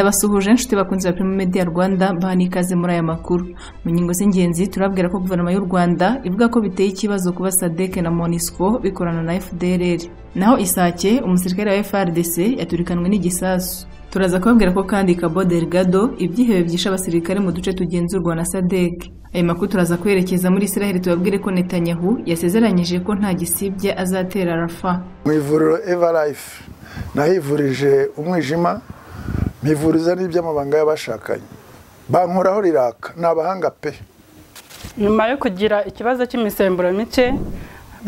Ndabasuhuje inshuti bakunze ba Prime Media Rwanda bahani ikaze muri aya makuru. Mu nyingo z'ingenzi turabwira ko guverinoma y'u Rwanda ivuga ko biteye ikibazo kuba SADC na MONUSCO bikorana na FDLR. Naho Isake umusirikare wa FARDC yaturikanwe n'igisasu. Turaza kubabwira ko kandi Cabo Delgado ibyihebe byisha abasirikare mu duce tugenzurwa na SADC. Aya makuru turaza kwerekeza muri Israel tubabwire ko Netanyahu yasezeranyije ko nta gisibye azatera Rafa. Mu ivuriro Everlife nahivurije umwijima mpivuriza n'iby'amabanga y'abashakanye bankoraho riraka n'abahanga pe. Nyuma yo kugira ikibazo cy'imisemburo mike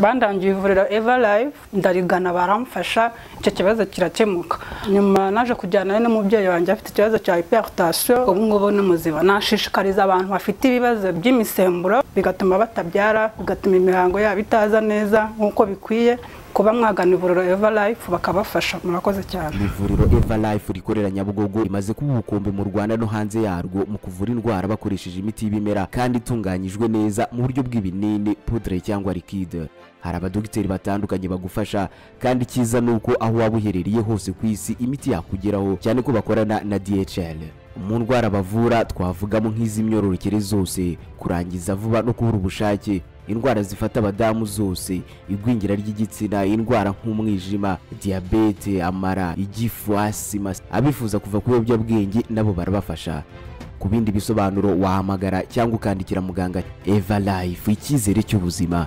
bandangiye ivuriro Everlife ndarigana baramfasha icyo kibazo kirakemuka. Nyuma naje kujyana n'umubyeyi wanjye afite ikibazo cya hypertension ubu ngubu n'umuziba. Nashishikariza abantu bafite ibibazo by'imisemburo bigatuma batabyara bigatuma imihango yabo itaza neza nkuko bikwiye kuba mwagana ivuriro Everlife bakabafasha. Murakoze cyane. Ivuriro Everlife rikorera Nyabugogo rimaze kuba ubukombe mu Rwanda no hanze yarwo mu kuvura indwara bakoresheje imiti y'ibimera kandi itunganyijwe neza mu buryo bw'ibinini, poudre cyangwa liquide. Hari abadogiteri batandukanye bagufasha kandi kiza nuko aho waba uherereye hose ku isi imiti yakugeraho cyane ko bakorana na DHL. Mu ndwara bavura twavugamo nk'iz'imyororokere zose, kurangiza vuba no kubura ubushake, indwara zifata abadamu zose, igwingira ry'igitsina, indwara nk'umwijima, diabete, amara, igifu, asima. Abifuza kuva ku biyobyabwenge nabo barabafasha. Ku bindi bisobanuro wahamagara cyangwa ukandikira muganga. Everlife, icyizere cy'ubuzima.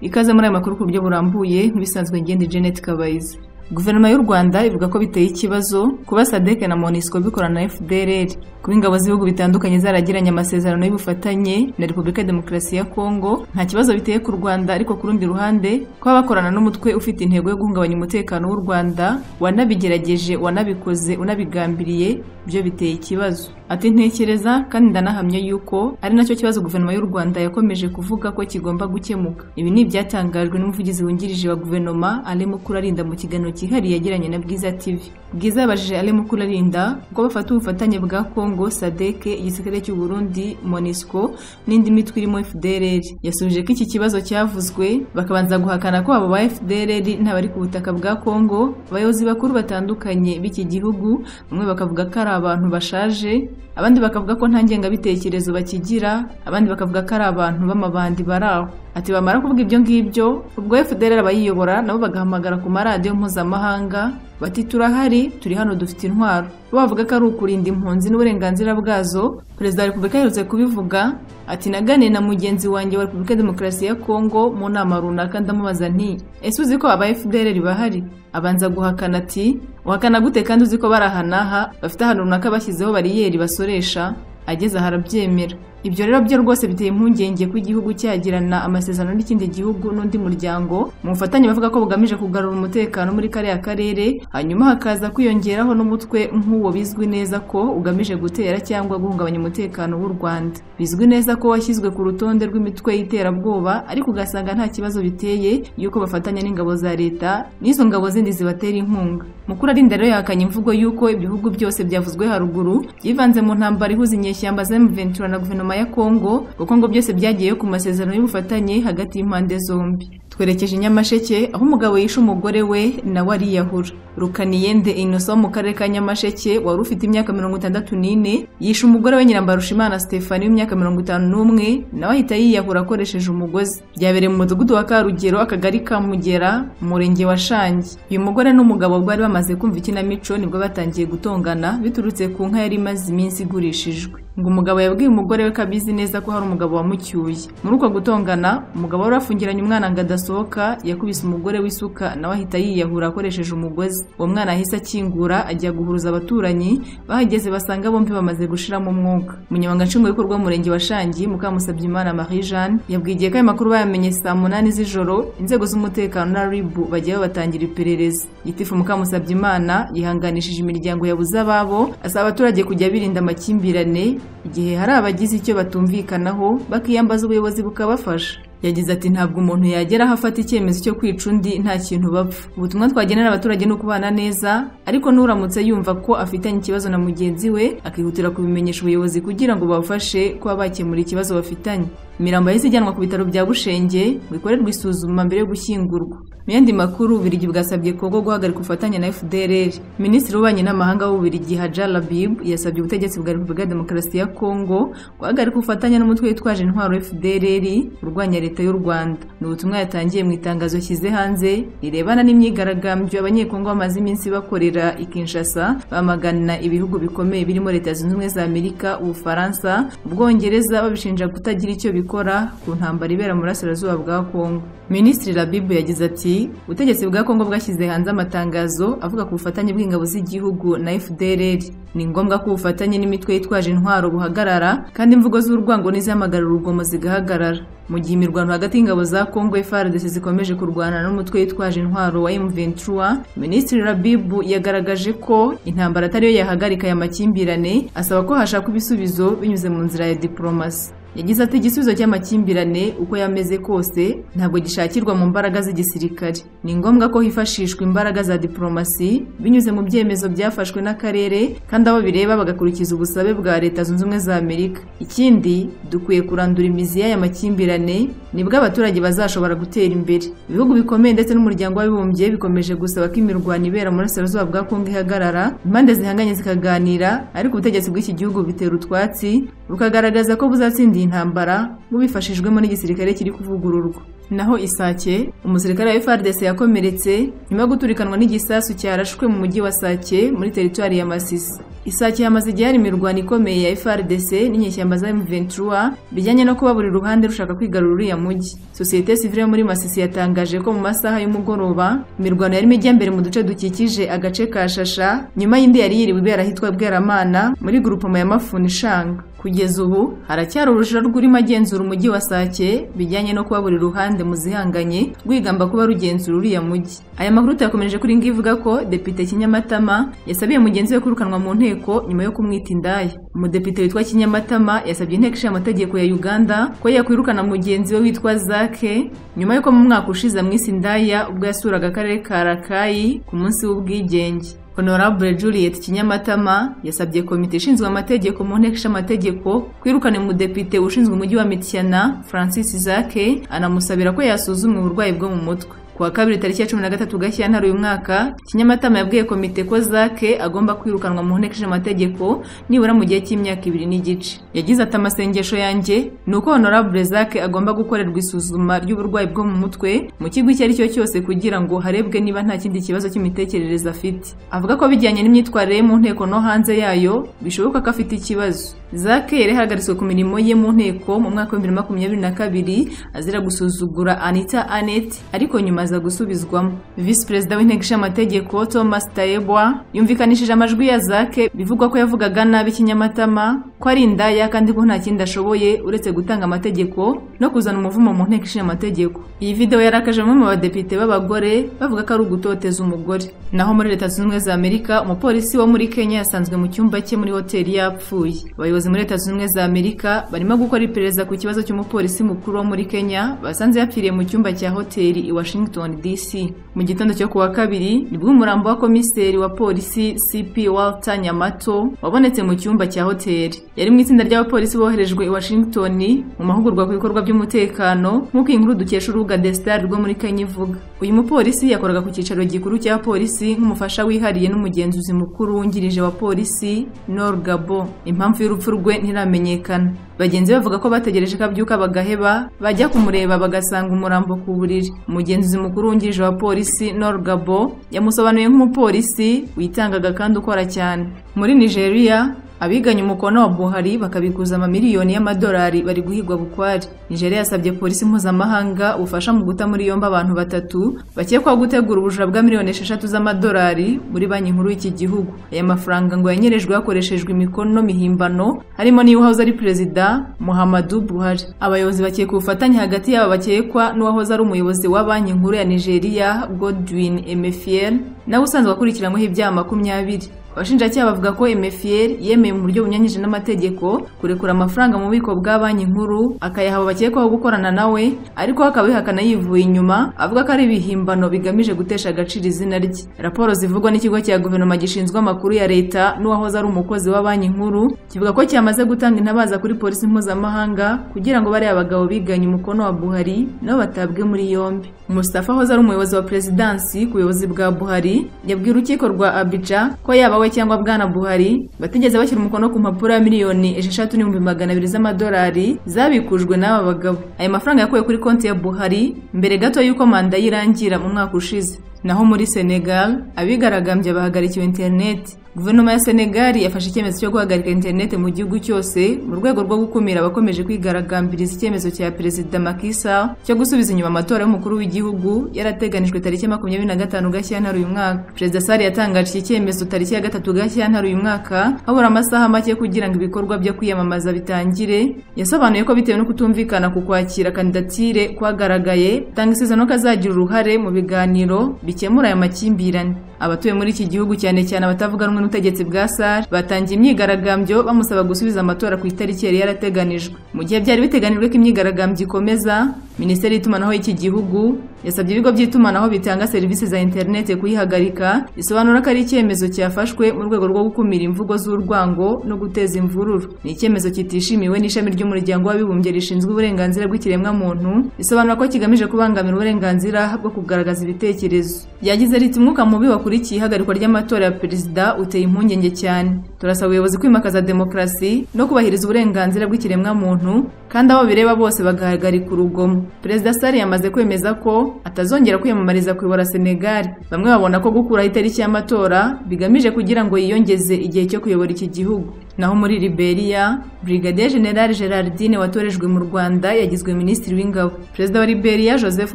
Ikaze muri aya makuru ku buryo burambuye nk'ibisanzwe ngende Janet Kabayiza. Guverinoma y'u Rwanda ivuga ko biteye ikibazo kuba SADC na MONUSCO bikorana na FDLR. Kuba ingabo z'ibihugu bitandukanye zaragiranye amasezerano y'ubufatanye na Repubulika ya Demokarasi ya Kongo nta kibazo biteye ku Rwanda, ariko ku rundi ruhande ko bakorana n'umutwe ufite intego yo guhungabanya umutekano w'u Rwanda wanabigerageje, wanabikoze, unabigambiriye, byo biteye ikibazo. Ati ntekereza kandi ndanahamya yuko ari nacyo kibazo guverinoma y'u Rwanda yakomeje kuvuga ko kigomba gukemuka. Ibi ni ibyatangajwe n'umuvugizi wungirije wa guverinoma Ale Mukurarinda mu kiganiro cyihariye yagiranye na Bwiza TV. Bwiza yabajije Ale Mukurarinda ko bafata ubufatanye bwa Kongo, SADC, igisirikare cy'u Burundi, MONUSCO n'indi mitwe irimo FDLR. Yasubije ko iki kibazo cyavuzwe bakabanza guhakana ko abo ba FDLR ntabari ku butaka bwa Kongo. Abayobozi bakuru batandukanye b'iki gihugu bamwe bakavuga ko ari abantu bashaje, abandi bakavuga ko nta ngengabitekerezo bakigira, abandi bakavuga ko ari abantu b'amabandi baraho. Ati bamara kuvuga ibyo ngibyo ubwo FDLR abayiyobora nabo bagahamagara ku maradiyo mpuzamahanga bati turahari, turi hano, dufite intwaro. Bavuga ko ari ukurinda impunzi n'uburenganzira bwazo. Perezida wa Repubulika yaherutse kubivuga ati nagane na mugenzi wanjye wa Repubulika ya Demokarasi ya Kongo mu nama runaka ndamubaza nti ese uzi ko aba FDLR bahari? Abanza guhakana ati uhakana gute kandi uzi ko barahanaha bafite ahantu runaka bashyizeho bariyeri basoresha? Ageze harabyemera. Ibyo rero byo rwose biteye impungenge ko igihugu cyagirana amasezerano n'ikindi gihugu n'undi muryango mu bufatanye bavuga ko bugamije kugarura umutekano muri kariya karere, hanyuma hakaza kwiyongeraho n'umutwe nk'uwo bizwi neza ko ugamije gutera cyangwa guhungabanya umutekano w'u Rwanda. Bizwi neza ko washyizwe ku rutonde rw'imitwe y'iterabwoba, ariko ugasanga nta kibazo biteye yuko bafatanya n'ingabo za leta n'izo ngabo zindi zibatera inkunga. Mukurarinda rero yahakanye imvugo yuko ibihugu byose byavuzwe haruguru byivanze mu ntambara ihuza inyeshyamba za M23 na guverinoma ya Kongo, kuko ngo byose byagiye ku masezerano y'ubufatanye hagati y'impande zombi. Twerekeje Nyamasheke aho umugabo yishe umugore we nawe ariyahura. Rukaniyende Innocent mu karere ka Nyamasheke wari ufite imyaka 64 yishe umugore we Nyirambarushimana Stephanie w'imyaka 51 nawe ahita yiyahura akoresheje umugozi. Byabereye mu mudugudu wa Karugero, akagari ka Mugera, umurenge wa Shangi. Uyu mugore n'umugabo bari bamaze kumva ikinamico nibwo batangiye gutongana biturutse ku nka yari imaze iminsi igurishijwe. Ngo umugabo yabwiye umugore we kabizi neza ko hari umugabo wamucyuye. Muri uko gutongana umugabo wari afungiranye umwana ngo adasohoka yakubise umugore w'isuka nawe ahita yiyahura akoresheje umugozi. Uwo mwana ahise akingura ajya guhuruza abaturanyi, bahageze basanga bombi bamaze gushiramo umwuka. Umunyamabanga nshingwabikorwa w'umurenge wa Shangi Mukamusabyimana Marie Jeanne yabwiye ko ayo makuru bayamenye saa 8 z'ijoro inzego z'umutekano na RIB bagiye batangira iperereza. Gitifu Mukamusabyimana yihanganishije imiryango yabuze ababo, asaba abaturage kujya birinda amakimbirane igihe hari abagize icyo batumvikanaho bakiyambaza ubuyobozi bukabafasha. Yagize ati ntabwo umuntu yagera aho afata icyemezo cyo kwica undi nta kintu bapfa. Ubutumwa twagenera abaturage no kubana neza, ariko nuramutse yumva ko afitanye ikibazo na mugenzi we akihutira kubimenyesha ubuyobozi kugira ngo bafashe kuba bakemura ikibazo bafitanye. imirambo yahise ijyanwa ku bitaro bya Bushenge ngo ikorerwe isuzuma mbere yo gushyingurwa. Mu yandi makuru, Ububiligi bwasabye Kongo guhagarika ubufatanye na FDLR. Minisitiri w'ububanyi n'amahanga w'Ububiligi Hadja Labib yasabye ubutegetsi bwa Repubulika ya Demokarasi ya Kongo guhagarika ubufatanye n'umutwe witwaje intwaro FDLR urwanya leta y'u Rwanda. Ni ubutumwa yatangiye mu itangazo yashyize hanze rirebana n'imyigaragambyo abanyekongo bamaze iminsi bakorera i Kinshasa bamagana ibihugu bikomeye birimo Leta Zunze Ubumwe za Amerika, Ubufaransa, Ubwongereza babishinja kutagira icyo bikora ku ntambara ibera mu burasirazuba bwa Kongo. Minisitiri Labib yagize ati ubutegetsi bwa Kongo bwashyize hanze amatangazo avuga ku bufatanye bw'ingabo z'igihugu na FDLR. Ni ngombwa ko ubufatanye n'imitwe yitwaje intwaro buhagarara kandi imvugo z'urwango n'izihamagarira urugomo zigahagarara. Mu gihe imirwano hagati y'ingabo za Kongo FARDC zikomeje kurwana n'umutwe witwaje intwaro wa M23, Minisitiri Labib yagaragaje ko intambara atari yo yahagarika aya makimbirane, asaba ko hashakwa ibisubizo binyuze mu nzira ya diplomasi. Yagize ati igisubizo cy'amakimbirane uko yameze kose ntabwo gishakirwa mu mbaraga z'igisirikare. Ni ngombwa ko hifashishwa imbaraga za diplomasi binyuze mu byemezo byafashwe n'akarere kandi abo bireba bagakurikiza ubusabe bwa Leta Zunze Ubumwe za Amerika. Ikindi, dukwiye kurandura imizi y'aya makimbirane nibwo abaturage bazashobora gutera imbere. Ibihugu bikomeye ndetse n'umuryango w'abibumbye bikomeje gusaba ko imirwano ibera mu burasirazuba bwa Kongo ihagarara, impande zihanganye zikaganira, ariko ubutegetsi bw'iki gihugu bitera utwatsi bukagaragaza ko buzatsinda iyi ntambara bubifashijwemo n'igisirikare kiri kuvugururwa. Naho Isake, umusirikare wa FARDC yakomeretse nyuma yo guturikanwa n'igisasu cyarashwe mu mujyi wa Sake muri teritwari ya Masisi. Isake yamaze igihe hari imirwano ikomeye ya FARDC n'inyeshyamba za M23 bijyanye no kuba buri ruhande rushaka kwigarura uriya mujyi. Sosiyete sivile muri Masisi yatangaje ko mu masaha y'umugoroba imirwano yarimo ijya mbere mu duce dukikije agace ka Shasha, nyuma y'indi yari yiriwe ibera ahitwa Bweramana muri grupoma ya Mafuni Shanga. Kugeza ubu haracyari urujijo rw'urimo agenzura umujyi wa Sake bijyanye no kuba buri ruhande mu zihanganye rwigamba kuba rugenzura uriya mujyi. Aya makuru yakomeje kuri ngo ivuga ko Depite Kinyamatama yasabiye mugenzi we kwirukanwa mu nteko nyuma yo kumwita indaya. Umudepite witwa Kinyamatama yasabye inteko ishinga amategeko ya Uganda ko yakwirukana mugenzi we witwa Zake nyuma y'uko mu mwaka ushize amwise indaya ubwo yasuraga akarere ka Rakai ku munsi w'ubwigenge. Honorable Juliet Kinyamatama yasabye komite ishinzwe amategeko mu nteko ishinga amategeko kwirukana umudepite ushinzwe umujyi wa Mityana Francis Zake, anamusabira ko yasuzumwa uburwayi bwo mu mutwe. Kuwa kabiri tariki ya 13 Gashyantare uyu mwaka, Kinyamatama yabwiye komite ko Zake agomba kwirukanwa mu nteko ishinga amategeko nibura mu gihe cy'imyaka 2 n'igice. Yagize ati amasengesho yanjye nuko Honorable Zake agomba gukorerwa isuzuma ry'uburwayi bwo mu mutwe mu kigo icyo ari cyo cyose kugira ngo harebwe niba nta kindi kibazo cy'imitekerereze afite. Avuga ko bijyanye n'imyitwarire mu nteko no hanze yayo bishoboka ko afite ikibazo. Zake yari yahagaritswe ku mirimo ye mu nteko mu mwaka wa 2022 azira gusuzugura Anita Anet, ariko nyuma aza gusubizwamo. Vice President w'inteko ishinga amategeko Thomas Tayebwa yumvikanishije amajwi ya Zake bivugwa ko yavugaga nabi Kinyamatama, ko ari indaya kandi ko nta kindi ashoboye uretse gutanga amategeko no kuzana umuvumo mu nteko ishinga amategeko. Iyi video yarakaje mu badepite b'abagore bavuga ko ari ugutoteza umugore. Naho muri Leta Zunze Ubumwe za Amerika, umupolisi wo muri Kenya yasanzwe mu cyumba cye muri hoteli yapfuye. Abayobozi muri Leta Zunze Ubumwe za Amerika barimo gukora iperereza ku kibazo cy'umupolisi mukuru wo muri Kenya basanze yapfiriye mu cyumba cya hoteli i Washington DC. Mu gitondo cyo kuwa kabiri nibwo umurambo wa komiseri wa polisi CP Walter Nyamato wabonetse mu cyumba cya hoteli. Yari mu itsinda ry'abapolisi boherejwe i Washington mu mahugurwa ku bikorwa by'umutekano nk'uko inkuru dukesha urubuga The Star rwo muri Kenya ivuga. Uyu mupolisi yakoraga ku cyicaro gikuru cya polisi nk'umufasha wihariye n'umugenzuzi mukuru wungirije wa polisi Nor Gabo. Impamvu y'urupfu rwe ntiramenyekana. Bagenzi bavuga ko bategereje ko abyuka bagaheba bajya kumureba bagasanga umurambo ku buriri. Umugenzuzi mukuru wungirije wa polisi Nor Gabo yamusobanuye nk'umupolisi witangaga kandi ukora cyane. Muri Nigeria abiganye umukono wa Buhari bakabikuza amamiliyoni y'amadolari bari guhigwa bukwari. Nigeria yasabye polisi mpuzamahanga ubufasha mu guta muri yombi abantu 3 bakekwaho gutegura ubujura bwa miliyoni 6 z'amadolari muri banki nkuru y'iki gihugu. Aya mafaranga ngo yanyerejwe hakoreshejwe imikono mihimbano harimo n'uwahoze ari perezida Muhammadu Buhari. Abayobozi bakeka ubufatanye hagati y'aba bakekwa n'uwahoze ari umuyobozi wa banki nkuru ya Nigeria Godwin Emefiele nawe usanzwe akurikiranyweho ibyaha 20. abashinjacyaha bavuga ko Emefiel yemeye mu buryo bunyanyije n'amategeko kurekura amafaranga mu bubiko bwa banki nkuru akayaha abo bakekwaho gukorana nawe, ariko akabihakana yivuye inyuma avuga ko ari ibihimbano bigamije gutesha agaciro izina rye. Raporo zivugwa n'ikigo cya guverinoma gishinzwe amakuru ya leta n'uwahoze ari umukozi wa banki nkuru kivuga ko cyamaze gutanga intabaza kuri polisi mpuzamahanga kugira ngo bariya abagabo biganye umukono wa Buhari nabo batabwe muri yombi. Mustafa wahoze ari umuyobozi wa perezidansi ku buyobozi bwa Buhari yabwiye urukiko rwa Abidjan ko yaba we cyangwa bwana Buhari batigeze bashyira umukono ku mpapuro ya miliyoni 6,200,000 z'amadolari zabikujwe n'aba bagabo. Aya mafaranga yakuwe kuri konti ya Buhari mbere gato y'uko manda yirangira mu mwaka ushize. Naho muri Senegal abigaragambye bahagarikiwe internet. Guverinoma ya Senegal yafashe icyemezo cyo guhagarika internet mu gihugu cyose mu rwego rwo gukumira abakomeje kwigaragambiriza icyemezo cya Perezida Macky Sall cyo gusubiza inyuma amatora y'umukuru w'igihugu yarateganijwe tariki 25 Gashyantare uyu mwaka. Perezida Sall yatangaje iki cyemezo tariki ya 3 Gashyantare uyu mwaka habura amasaha make kugira ngo ibikorwa byo kwiyamamaza bitangire. Yasobanuye ko bitewe no kutumvikana ku kwakira kandidatire kwagaragaye tanga isezerano ko azagira uruhare mu biganiro bikemura aya makimbirane. Abatuye muri iki gihugu cyane cyane abatavuga rumwe n'ubutegetsi bwa Sall batangiye imyigaragambyo bamusaba gusubiza amatora ku itariki yari yarateganijwe. Mu gihe byari biteganijwe ko imyigaragambyo ikomeza, Minisiteri y'itumanaho y'iki gihugu yasabye ibigo by'itumanaho bitanga serivisi za internet kuyihagarika, isobanura ko ari icyemezo cyafashwe mu rwego rwo gukumira imvugo z'urwango no guteza imvururu. Ni icyemezo kitishimiwe n'ishami ry'umuryango w'abibumbye rishinzwe uburenganzira bw'ikiremwa muntu, isobanura ko kigamije kubangamira uburenganzira bwo kugaragaza ibitekerezo. Yagize riti umwuka mubi wakurikiye ihagarikwa ry'amatora ya perezida uteye impungenge cyane. Turasaba ubuyobozi kwimakaza demokarasi no kubahiriza uburenganzira bw'ikiremwa muntu kandi abo bireba bose bagahagarika urugomo. Perezida Sall yamaze kwemeza ko atazongera kwiyamamariza kuyobora Senegal. Bamwe babona ko gukuraho itariki y'amatora bigamije kugira ngo yiyongeze igihe cyo kuyobora iki gihugu. Naho muri Liberia, Brigadier General Gerardine watorejwe mu Rwanda yagizwe minisitiri w'ingabo. Perezida wa Liberia Joseph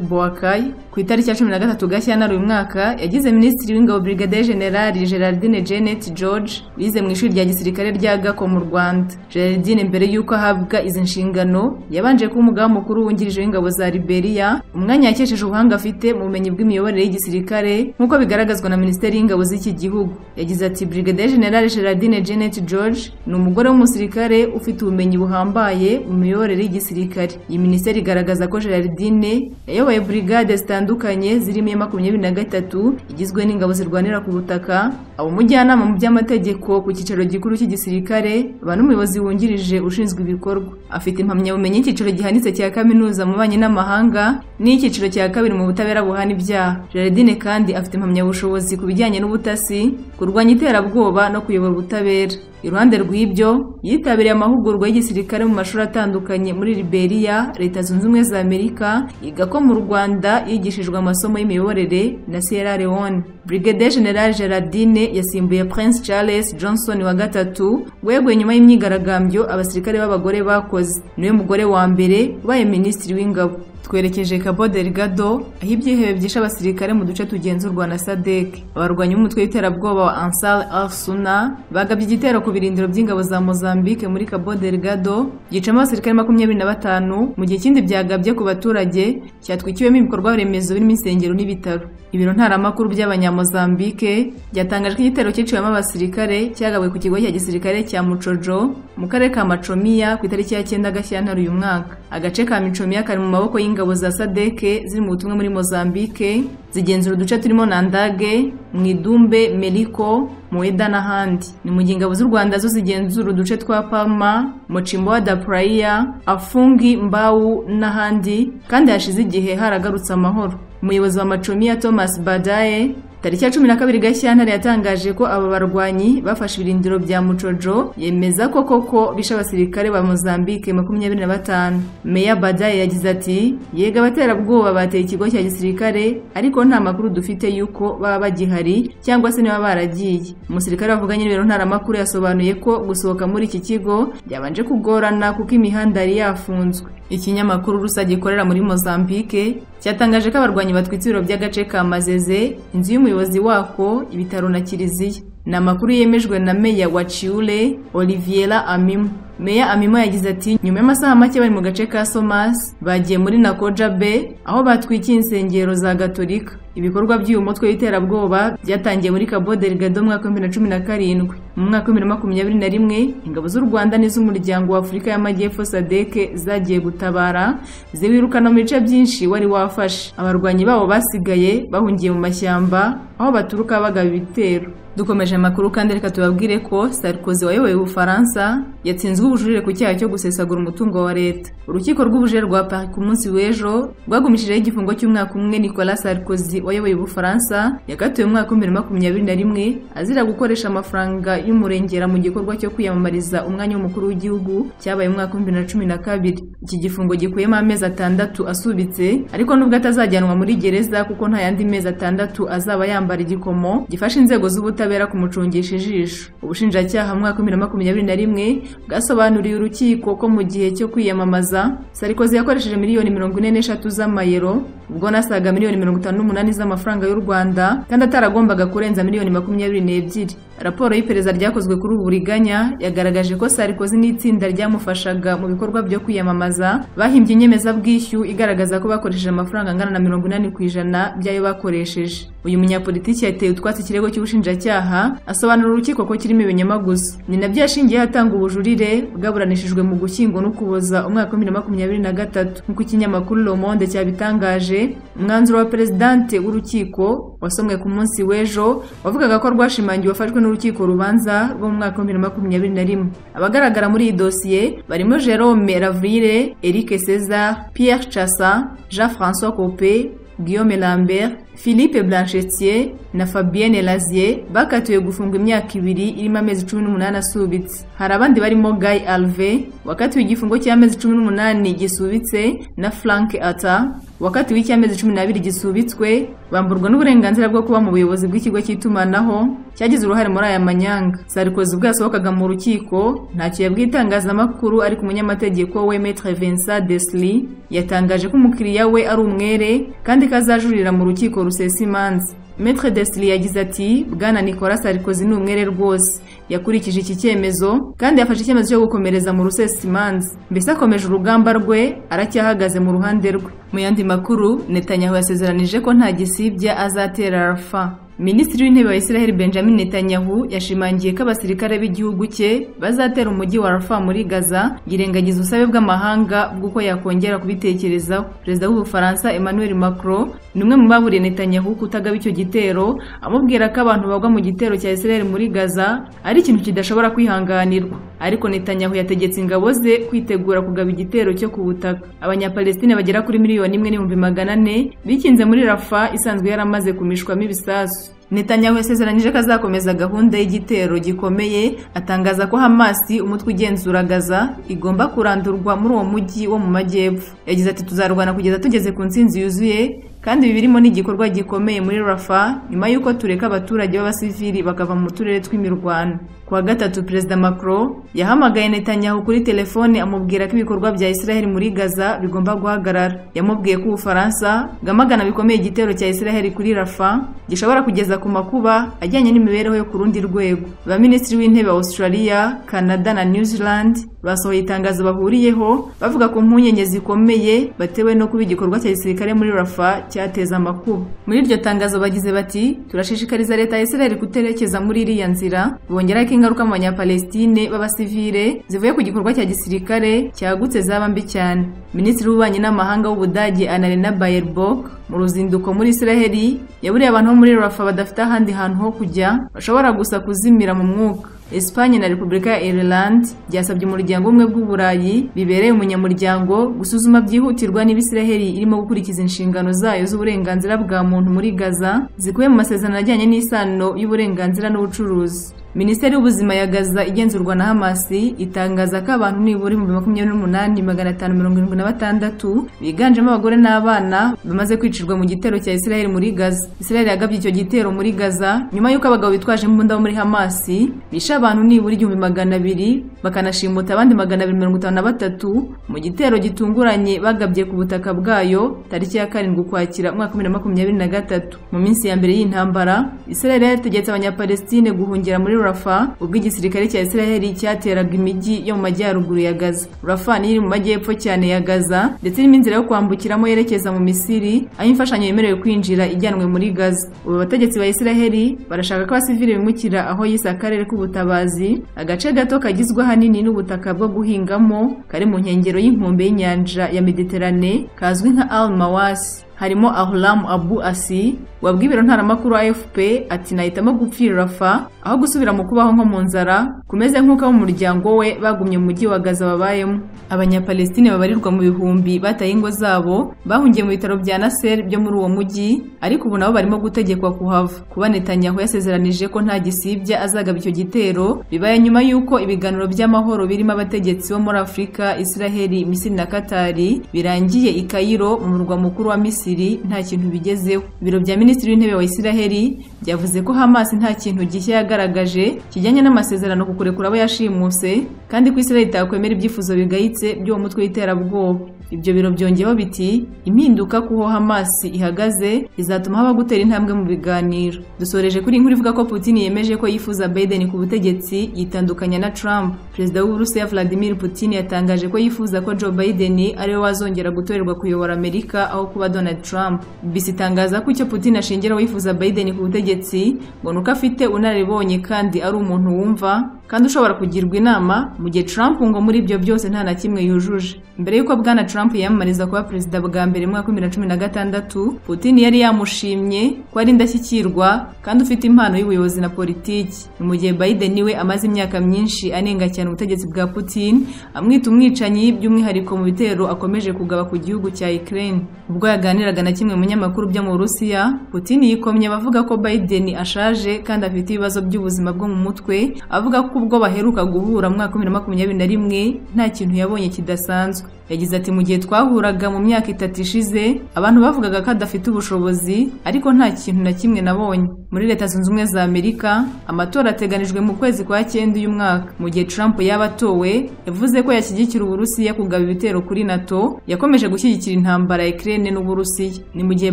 Boakai ku itariki ya 13 Gashyantare uyu mwaka yagize minisitiri w'ingabo Brigadier General Gerardine Janet George bize mu ishuri rya gisirikare rya Gako mu Rwanda. Gerardine mbere y'uko ahabwa izi nshingano yabanje kuba umugaba mukuru wungirije w'ingabo za Liberia, umwanya yakesheje ubuhanga afite mu bumenyi bw'imiyoborere y'igisirikare nk'uko bigaragazwa na Minisiteri y'Ingabo z'iki gihugu. Yagize ati Brigadier General Gerardine Janet George ni umugore w'umusirikare ufite ubumenyi buhambaye mu miyoborere y'igisirikare. Iyi minisiteri igaragaza ko Gerardine yayoboye brigade zitandukanye zirimo 23 igizwe n'ingabo zirwanira ku butaka, umujyanama mu by'amategeko ku cyicaro gikuru cy'igisirikare, n'umuyobozi wungirije ushinzwe ibikorwa. Afite impamyabumenyi y'icyiciro gihanitse cya kaminuza mu banyi n'amahanga n'icyiciro cya kabiri mu butabera buhana ibyaha. Gerardine kandi afite impamyabushobozi ku bijyanye n'ubutasi, kurwanya iterabwoba no kuyobora ubutabera. Iruhande rw'ibyo yitabiriye amahugurwa y'igisirikare mu mashuri atandukanye muri Liberia, Leta Zunze Ubumwe za Amerika, yiga ko mu Rwanda yigishijwe amasomo y'imiyoborere na Sierra Leone. Brigadier General Gerardine yasimbuye Prince Charles Johnson wa gatatu weguye nyuma y'imyigaragambyo abasirikare b'abagore bakoze. Niwe mugore wa mbere ubaye minisitiri w'ingabo. Twerekeje Cabo Delgado aho ibyihebe byishe abasirikare mu duce tugenzurwa na SADC. Abarwanyi b'umutwe w'iterabwoba wa Ansar al-Sunna bagabye igitero ku birindiro by'ingabo za Mozambique muri Cabo Delgado gicamo abasirikare 25 mu gihe ikindi byagabye ku baturage cyatwikiwemo ibikorwa remezo birimo insengero n'ibitaro. Ibiro ntaramakuru by'abanyamozambique byatangaje ko igitero cyiciwemo abasirikare cyagabwe ku kigo cya gisirikare cya Muchojo mu karere ka Machomia ku itariki ya 9 Gashyantare uyu mwaka. Agace ka Machomia kari mu maboko y'ingabo za SADC ziri mu butumwa muri Mozambique zigenzura uduce turimo Nandage, Mwidumbe, Meliko, Moeda n'ahandi. Ni mu gihe ingabo z'u Rwanda zo zigenzura uduce twa Palma, Mochimboa da Praia, Afungi, Mbau n'ahandi, kandi hashize igihe haragarutse amahoro. Umuyobozi wa Machomia Thomas Badaye tariki ya 12 Gashyantare yatangaje ko aba barwanyi bafashe ibirindiro bya Muchojo, yemeza ko koko bisha abasirikare ba Mozambique 25. Meya Badaye yagize ati yega abaterabwoba bateye ikigo cya gisirikare ariko nta makuru dufite yuko baba bagihari cyangwa se niba baragiye. Umusirikare wavuganye n'ibiro ntaramakuru yasobanuye ko gusohoka muri iki kigo byabanje kugorana kuko imihanda yari yafunzwe. Ikinyamakuru rusa gikorera muri Mozambique cyatangaje ko abarwanyi batwitse ibiro by'agace ka Mazeze, inzu y'umuyobozi wako, ibitaro na kiliziya. ni amakuru yemejwe na meya wa Chiule Oliviera Amimo. Meya Amimo yagize ati nyuma y'amasaha make bari mu gace ka Somas bagiye muri Nakoja Bay aho batwikiye insengero za Gatolika. Ibikorwa by'uyu mutwe w'iterabwoba byatangiye muri Cabo Delgado mu mwaka wa 2017. Mu mwaka wa 2021 ingabo z'u Rwanda n'iz'umuryango wa Afurika y'Amajyepfo SADC zagiye gutabara ziwirukana mu bice byinshi wari wafashe. Abarwanyi babo basigaye bahungiye mu mashyamba aho baturuka bagaba ibitero. Dukomeje amakuru kandi reka tubabwire ko Sarkozy wayoboye Ubufaransa yatsinzwe ubujurire ku cyaha cyo gusesagura umutungo wa leta. Urukiko rw'ubujurire rwa Paris ku munsi w'ejo rwagumishijeho igifungo cy'umwaka umwe Nicolas Sarkozy wayoboye Ubufaransa yakatiwe mu mwaka wa 2021 azira gukoresha amafaranga y'umurengera mu gikorwa cyo kwiyamamariza umwanya w'umukuru w'igihugu cyabaye mu mwaka wa 2012. Iki gifungo gikuyemo amezi 6 asubitse ariko nubwo atazajyanwa muri gereza kuko nta yandi mezi 6 azaba yambara igikomo gifasha inzego z'ubutabera kumucungisha ijisho. Ubushinjacyaha mu mwaka wa 2021 bwasobanuriye urukiko ko mu gihe cyo kwiyamamaza Sarkozy yakoresheje miliyoni 43 z'amayero ubwo nasaga miliyoni 58 z'amafaranga y'u Rwanda kandi ataragombaga kurenza miliyoni 22. Raporo y'iperereza ryakozwe kuri ubu buriganya yagaragaje ko Sarkozy n'itsinda ryamufashaga mu bikorwa byo kwiyamamaza bahimbye inyemezabwishyu igaragaza ko bakoresheje amafaranga angana na 80% by'ayo bakoresheje. Uyu munyapolitiki yateye utwatsi ikirego cy'ubushinjacyaha asobanura urukiko ko kirimo ibinyoma gusa. Ni nabyo yashingiye hatanga ubujurire bwaburanishijwe mu Gushyingo no Ukuboza umwaka wa 2023 nk'uko ikinyamakuru Le Monde cyabitangaje. Umwanzuro wa presidente w'urukiko wasomwe ku munsi w'ejo wavugaga ko rwashimangiwe wafashwe n'urukiko rubanza rwo mu mwaka wa 2021. Abagaragara muri iyi dosiye barimo Jérôme Lavrile, Eric César, Pierre Chassa, Jean-François Copé, Guillaume Lambert, Philippe Blanchetier na Fabienne Lazier bakatiwe gufungwa imyaka 2 irimo amezi 18 asubitse. Hari abandi barimo Guy Alve wakatiwe igifungo cy'amezi 18 gisubitse na Frank Atta wakatiwe icy'amezi 12 gisubitswe bamburwa n'uburenganzira bwo kuba mu buyobozi bw'ikigo cy'itumanaho cyagize uruhare muri aya manyanga. Sarkozy ubwo yasohokaga mu rukiko ntacyo yabwiye itangazamakuru ariko umunyamategeko we Maître Vincent Desli yatangaje ko umukiriya we ari umwere kandi kazajurira mu rukiko rusesa imanza. Maître Desli yagize ati Bwana Nicolas Sarkozy ni umwere rwose yakurikije iki cyemezo kandi yafashe icyemezo cyo gukomereza mu rusesa imanza, mbese akomeje urugamba rwe aracyahagaze mu ruhande rwe. Mu yandi makuru Netanyahu yasezeranije ko nta gisibya azatera Rafah. Minisitiri w'intebe wa Israel Benjamin Netanyahu yashimangiye ko abasirikare b'igihugu cye bazatera umujyi wa Rafah muri Gaza yirengagiza ubusabe bw'amahanga bw'uko yakongera kubitekerezaho. Perezida w'Ubufaransa Emmanuel Macron ni umwe mu baburiye Netanyahu kutagaba icyo gitero amubwira ko abantu bagwa mu gitero cya Israel muri Gaza ari ikintu kidashobora kwihanganirwa. Ariko Netanyahu yategetse ingabo ze kwitegura kugaba igitero cyo ku butaka. Abanyapalestine bagera kuri 1,400,000 bikinze muri Rafah isanzwe yaramaze kumishwamo ibisasu. Netanyahu yasezeranyije ko azakomeza gahunda y'igitero gikomeye atangaza ko Hamas umutwe ugenzura Gaza igomba kurandurwa muri uwo mujyi wo mu majyepfo. Yagize ati tuzarwana kugeza tugeze ku ntsinzi yuzuye kandi birimo n'igikorwa gikomeye muri Rafah nyuma y'uko tureka abaturage b'abasivili bakava mu turere tw'imirwano. Kuwa gatatu Perezida Macron yahamagaye Netanyahu kuri telefone amubwira ko ibikorwa bya Israel muri Gaza bigomba guhagarara. Yamubwiye ko Ubufaransa bwamagana bikomeye igitero cya Israel kuri Rafah gishobora kugeza ku makuba ajyanye n'imibereho yo ku rundi rwego. Abaminisitiri w'intebe wa Australia, Canada na New Zealand basohoye itangazo bahuriyeho bavuga ko impunyenye zikomeye batewe no kuba igikorwa cya gisirikare muri Rafah cyateza amakuba. Muri iryo tangazo bagize bati turashishikariza leta ya Israel kuterekeza muri iriya nzira, bongera ko ingaruka mu banyapalestine b'abasivile zivuye ku gikorwa cya gisirikare cyagutse zaba mbi cyane. Minisitiri w'ububanyi n'amahanga w'Ubudage Annalena Baerbock mu ruzinduko muri Israel yaburiye abantu bo muri Rafah badafite ahandi hantu ho kujya bashobora gusa kuzimira mu mwuka. Espagne na Repubulika ya Ireland byasabye umuryango umwe bw'Uburayi bibereye umunyamuryango gusuzuma byihutirwa niba Israel irimo gukurikiza inshingano zayo z'uburenganzira bwa muntu muri Gaza zikuye mu masezerano ajyanye n'isano y'uburenganzira n'ubucuruzi. Minisiteri y'ubuzima ya Gaza igenzurwa na Hamas itangaza ko abantu nibura 28,576 biganjemo abagore n'abana bamaze kwicirwa mu gitero cya Israel muri Gaza. Israel yagabye icyo gitero muri Gaza nyuma y'uko abagabo bitwaje imbunda bo muri Hamas bishe abantu nibura 200,000 bakanashimuta abandi 253 mu gitero gitunguranye bagabye ku butaka bwayo tariki ya 7 Ukwakira 2023. Mu minsi ya mbere y'intambara Israel yategetse abanyapalestine guhungira muri Rafah ubwo igisirikare cya Israel cyateraga imijyi yo mu majyaruguru ya Gaza. Rafah ni iri mu majyepfo cyane ya Gaza ndetse n'inzira yo kwambukiramo yerekeza mu Misiri aho imfashanyo yemerewe kwinjira ijyanwe muri Gaza. Ubu bategetsi ba Israel barashaka ko abasivili bimukira aho yise akarere k'ubutabazi, agace gato kagizwe ahanini n'ubutaka bwo guhingamo kari mu nkengero y'inkombe y'inyanja ya Mediterane kazwi nka Al-Mawasi. Harimo Ahlam Abu Asi wabwiye ibiro ntaramakuru AFP ati nahitamo gupfira Rafah aho gusubira mu kubaho nko mu nzara kumeze nk'uko mu muryango we bagumye mu mujyi wa Gaza babayemo. Abanyapalestine babarirwa mu bihumbi bataye ingo zabo bahungiye mu bitaro bya Nasser byo muri uwo mujyi, ariko ubu nabo barimo gutegekwa kuhava. Kuba Netanyahu yasezeranije ko nta gisibya azagaba icyo gitero bibaye nyuma y'uko ibiganiro by'amahoro birimo abategetsi bo muri Afurika, Israel, Misiri na Qatar birangiye i Cairo mu murwa mukuru wa Misiri nta kintu bigezeho. Ibiro bya Minisitiri w'Intebe wa Israel byavuze ko Hamas nta kintu gishya yagaragaje kijyanye n'amasezerano ku kurekura abo yashimuse kandi ko Israel itakwemera ibyifuzo bigayitse by'uwo mutwe w'iterabwoba. Ibyo biro byongeyeho biti impinduka kuho Hamas ihagaze izatuma haba gutera intambwe mu biganiro. Dusoreje kuri inkuru ivuga ko Putin yemeje ko yifuza Biden ku butegetsi yitandukanya na Trump. Perezida w'Uburusiya Vladimir Putin yatangaje ko yifuza ko Joe Biden ariwe wazongera gutorerwa kuyobora Amerika aho kuba Donald Trump. BBC itangaza ko icyo Putin ashingiraho yifuza Biden ku butegetsi ngo nuko afite unararibonye kandi ari umuntu wumva kandi ushobora kugirwa inama, mu gihe Trump ngo muri ibyo byose nta na kimwe yujuje. Mbere y'uko bwana Trump yamamariza kuba perezida bwa mbere mu mwaka 2016, Putin yari yamushimye ko ari indashyikirwa kandi ufite impano y'ubuyobozi na politiki. Mu gihe Biden we amaze imyaka myinshi anenga cyane ubutegetsi bwa Putin, amwita umwicanyi by'umwihariko mu bitero akomeje kugaba ku gihugu cya Ukraine. Ubwo yaganiraga na kimwe mu nyamakuru byo mu Burusiya, Putin yikomye bavuga ko Biden ashaje kandi afite ibibazo by'ubuzima bwo mu mutwe, avuga ko ubwo baheruka guhura mu mwaka 2021 nta kintu yabonye kidasanzwe. Yagize ati mu gihe twahuraga mu myaka 3 ishize abantu bavugaga ko adafite ubushobozi ariko nta kintu na kimwe nabonye. Muri Leta Zunze Ubumwe za Amerika amatora ateganijwe mu kwezi kwa 9 uyu mwaka. Mu gihe Trump yabatowe yavuze ko yashyigikira Uburusiya kugaba ibitero kuri NATO, yakomeje gushyigikira intambara ya Ukraine n'Uburusiya. Ni mu gihe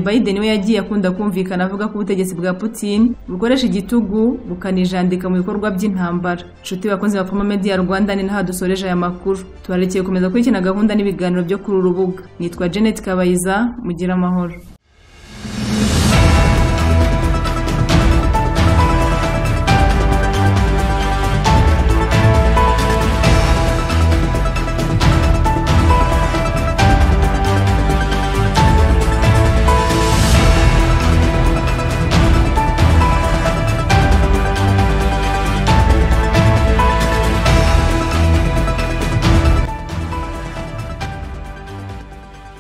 Biden we yagiye akunda kumvikana avuga ko ubutegetsi bwa Putin bukoresha igitugu bukanijandika mu bikorwa by'intambara. Nshuti bakunze ba Fama Media Rwanda ni naha dusoreje aya makuru. Tubarekeye gukomeza kurikirana gahunda n'ibiganiro byo kuri urubuga. Nitwa Janet Kabayiza, mugira amahoro.